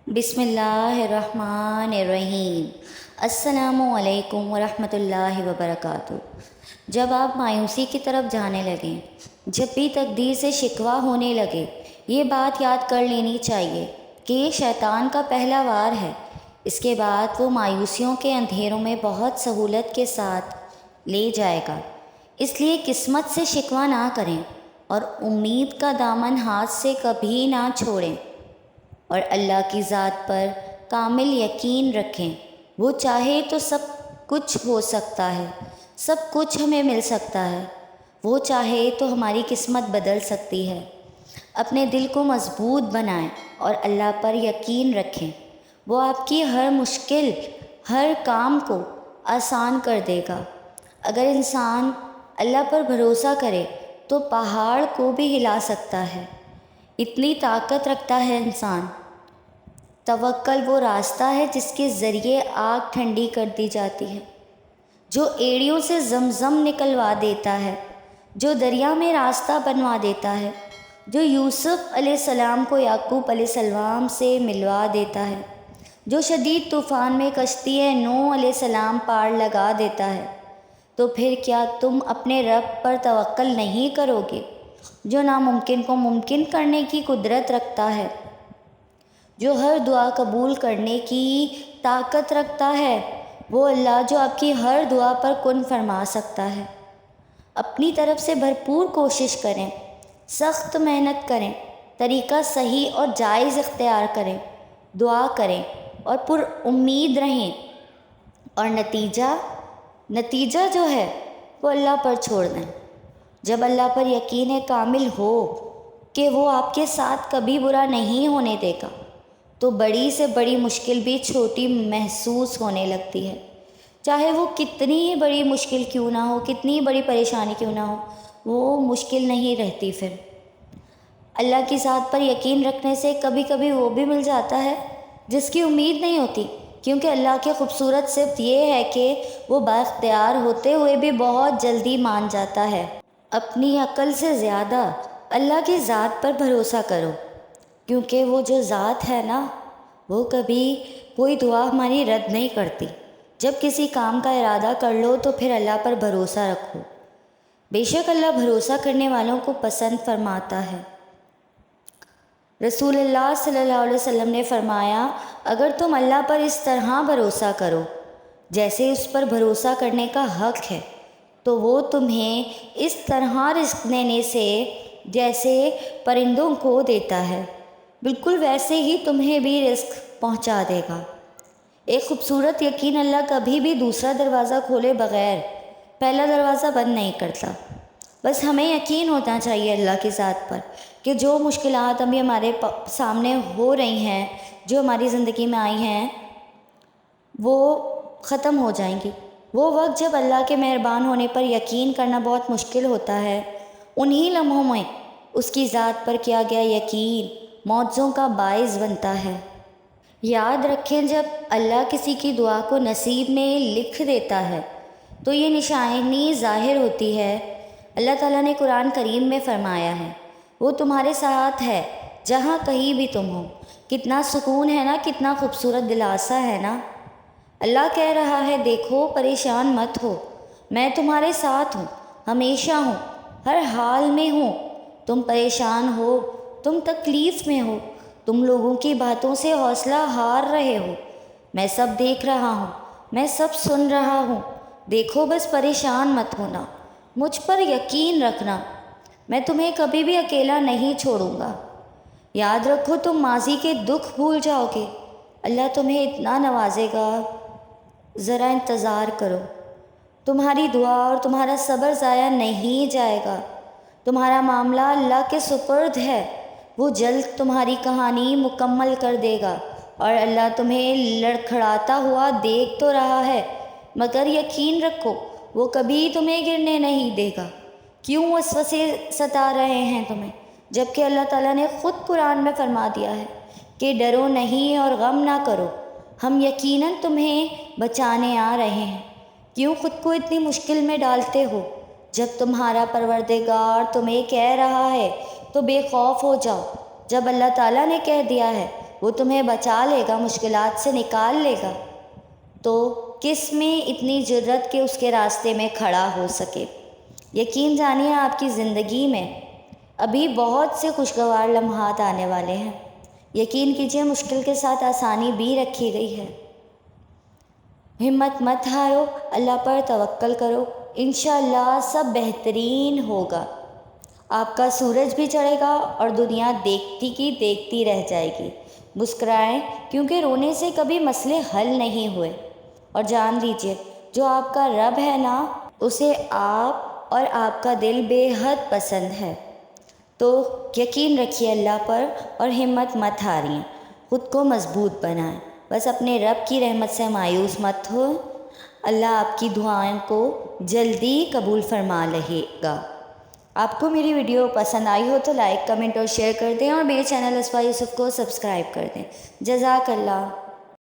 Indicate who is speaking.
Speaker 1: بسم اللہ الرحمن الرحیم۔ السلام علیکم ورحمۃ اللہ وبرکاتہ۔ جب آپ مایوسی کی طرف جانے لگیں، جب بھی تقدیر سے شکوہ ہونے لگے، یہ بات یاد کر لینی چاہیے کہ یہ شیطان کا پہلا وار ہے۔ اس کے بعد وہ مایوسیوں کے اندھیروں میں بہت سہولت کے ساتھ لے جائے گا۔ اس لیے قسمت سے شکوہ نہ کریں اور امید کا دامن ہاتھ سے کبھی نہ چھوڑیں، اور اللہ کی ذات پر کامل یقین رکھیں۔ وہ چاہے تو سب کچھ ہو سکتا ہے، سب کچھ ہمیں مل سکتا ہے۔ وہ چاہے تو ہماری قسمت بدل سکتی ہے۔ اپنے دل کو مضبوط بنائیں اور اللہ پر یقین رکھیں۔ وہ آپ کی ہر مشکل، ہر کام کو آسان کر دے گا۔ اگر انسان اللہ پر بھروسہ کرے تو پہاڑ کو بھی ہلا سکتا ہے۔ اتنی طاقت رکھتا ہے انسان۔ توکل وہ راستہ ہے جس کے ذریعے آگ ٹھنڈی کر دی جاتی ہے، جو ایڑیوں سے زمزم نکلوا دیتا ہے، جو دریا میں راستہ بنوا دیتا ہے، جو یوسف علیہ السلام کو یعقوب علیہ السلام سے ملوا دیتا ہے، جو شدید طوفان میں کشتی نوح علیہ السلام پار لگا دیتا ہے۔ تو پھر کیا تم اپنے رب پر توکل نہیں کرو گے، جو ناممکن کو ممکن کرنے کی قدرت رکھتا ہے، جو ہر دعا قبول کرنے کی طاقت رکھتا ہے؟ وہ اللہ جو آپ کی ہر دعا پر کن فرما سکتا ہے۔ اپنی طرف سے بھرپور کوشش کریں، سخت محنت کریں، طریقہ صحیح اور جائز اختیار کریں، دعا کریں اور پر امید رہیں، اور نتیجہ جو ہے وہ اللہ پر چھوڑ دیں۔ جب اللہ پر یقین کامل ہو کہ وہ آپ کے ساتھ کبھی برا نہیں ہونے دے گا، تو بڑی سے بڑی مشکل بھی چھوٹی محسوس ہونے لگتی ہے۔ چاہے وہ کتنی بڑی مشکل کیوں نہ ہو، کتنی بڑی پریشانی کیوں نہ ہو، وہ مشکل نہیں رہتی۔ پھر اللہ کی ذات پر یقین رکھنے سے کبھی کبھی وہ بھی مل جاتا ہے جس کی امید نہیں ہوتی، کیونکہ اللہ کی خوبصورت صفت یہ ہے کہ وہ بااختیار ہوتے ہوئے بھی بہت جلدی مان جاتا ہے۔ اپنی عقل سے زیادہ اللہ کی ذات پر بھروسہ کرو، کیونکہ وہ جو ذات ہے نا، وہ کبھی کوئی دعا ہماری رد نہیں کرتی۔ جب کسی کام کا ارادہ کر لو تو پھر اللہ پر بھروسہ رکھو، بے شک اللہ بھروسہ کرنے والوں کو پسند فرماتا ہے۔ رسول اللہ صلی اللہ علیہ وسلم نے فرمایا، اگر تم اللہ پر اس طرح بھروسہ کرو جیسے اس پر بھروسہ کرنے کا حق ہے، تو وہ تمہیں اس طرح رزق دینے سے جیسے پرندوں کو دیتا ہے، بالکل ویسے ہی تمہیں بھی رزق پہنچا دے گا۔ ایک خوبصورت یقین اللہ کبھی بھی دوسرا دروازہ کھولے بغیر پہلا دروازہ بند نہیں کرتا۔ بس ہمیں یقین ہونا چاہیے اللہ کی ذات پر کہ جو مشکلات ابھی ہمارے سامنے ہو رہی ہیں، جو ہماری زندگی میں آئی ہیں، وہ ختم ہو جائیں گی۔ وہ وقت جب اللہ کے مہربان ہونے پر یقین کرنا بہت مشکل ہوتا ہے، انہی لمحوں میں اس کی ذات پر کیا گیا یقین معجزوں کا باعث بنتا ہے۔ یاد رکھیں، جب اللہ کسی کی دعا کو نصیب میں لکھ دیتا ہے تو یہ نشانی ظاہر ہوتی ہے۔ اللہ تعالیٰ نے قرآن کریم میں فرمایا ہے، وہ تمہارے ساتھ ہے جہاں کہیں بھی تم ہو۔ کتنا سکون ہے نا، کتنا خوبصورت دلاسا ہے نا۔ اللہ کہہ رہا ہے، دیکھو پریشان مت ہو، میں تمہارے ساتھ ہوں، ہمیشہ ہوں، ہر حال میں ہوں۔ تم پریشان ہو، تم تکلیف میں ہو، تم لوگوں کی باتوں سے حوصلہ ہار رہے ہو، میں سب دیکھ رہا ہوں، میں سب سن رہا ہوں۔ دیکھو بس پریشان مت ہونا، مجھ پر یقین رکھنا، میں تمہیں کبھی بھی اکیلا نہیں چھوڑوں گا۔ یاد رکھو، تم ماضی کے دکھ بھول جاؤ گے، اللہ تمہیں اتنا نوازے گا، ذرا انتظار کرو۔ تمہاری دعا اور تمہارا صبر ضائع نہیں جائے گا۔ تمہارا معاملہ اللہ کے سپرد ہے، وہ جلد تمہاری کہانی مکمل کر دے گا، اور اللہ تمہیں لڑکھڑاتا ہوا دیکھ تو رہا ہے، مگر یقین رکھو وہ کبھی تمہیں گرنے نہیں دے گا۔ کیوں وسوسے ستا رہے ہیں تمہیں، جبکہ اللہ تعالیٰ نے خود قرآن میں فرما دیا ہے کہ ڈرو نہیں اور غم نہ کرو، ہم یقیناً تمہیں بچانے آ رہے ہیں۔ کیوں خود کو اتنی مشکل میں ڈالتے ہو؟ جب تمہارا پروردگار تمہیں کہہ رہا ہے تو بے خوف ہو جاؤ۔ جب اللہ تعالیٰ نے کہہ دیا ہے وہ تمہیں بچا لے گا، مشکلات سے نکال لے گا، تو کس میں اتنی جرت کہ اس کے راستے میں کھڑا ہو سکے۔ یقین جانیے آپ کی زندگی میں ابھی بہت سے خوشگوار لمحات آنے والے ہیں۔ یقین کیجیے مشکل کے ساتھ آسانی بھی رکھی گئی ہے۔ ہمت مت ہارو، اللہ پر توکل کرو، انشاءاللہ سب بہترین ہوگا۔ آپ کا سورج بھی چڑھے گا اور دنیا دیکھتی کی دیکھتی رہ جائے گی۔ مسکرائیں، کیونکہ رونے سے کبھی مسئلے حل نہیں ہوئے۔ اور جان لیجیے جو آپ کا رب ہے نا، اسے آپ اور آپ کا دل بے حد پسند ہے۔ تو یقین رکھیے اللہ پر اور ہمت مت ہاریے، خود کو مضبوط بنائیں، بس اپنے رب کی رحمت سے مایوس مت ہو۔ اللہ آپ کی دعائیں کو جلدی قبول فرما لے گا۔ آپ کو میری ویڈیو پسند آئی ہو تو لائک، کمنٹ اور شیئر کر دیں، اور میرے چینل اسفا یوسف کو سبسکرائب کر دیں۔ جزاک اللہ۔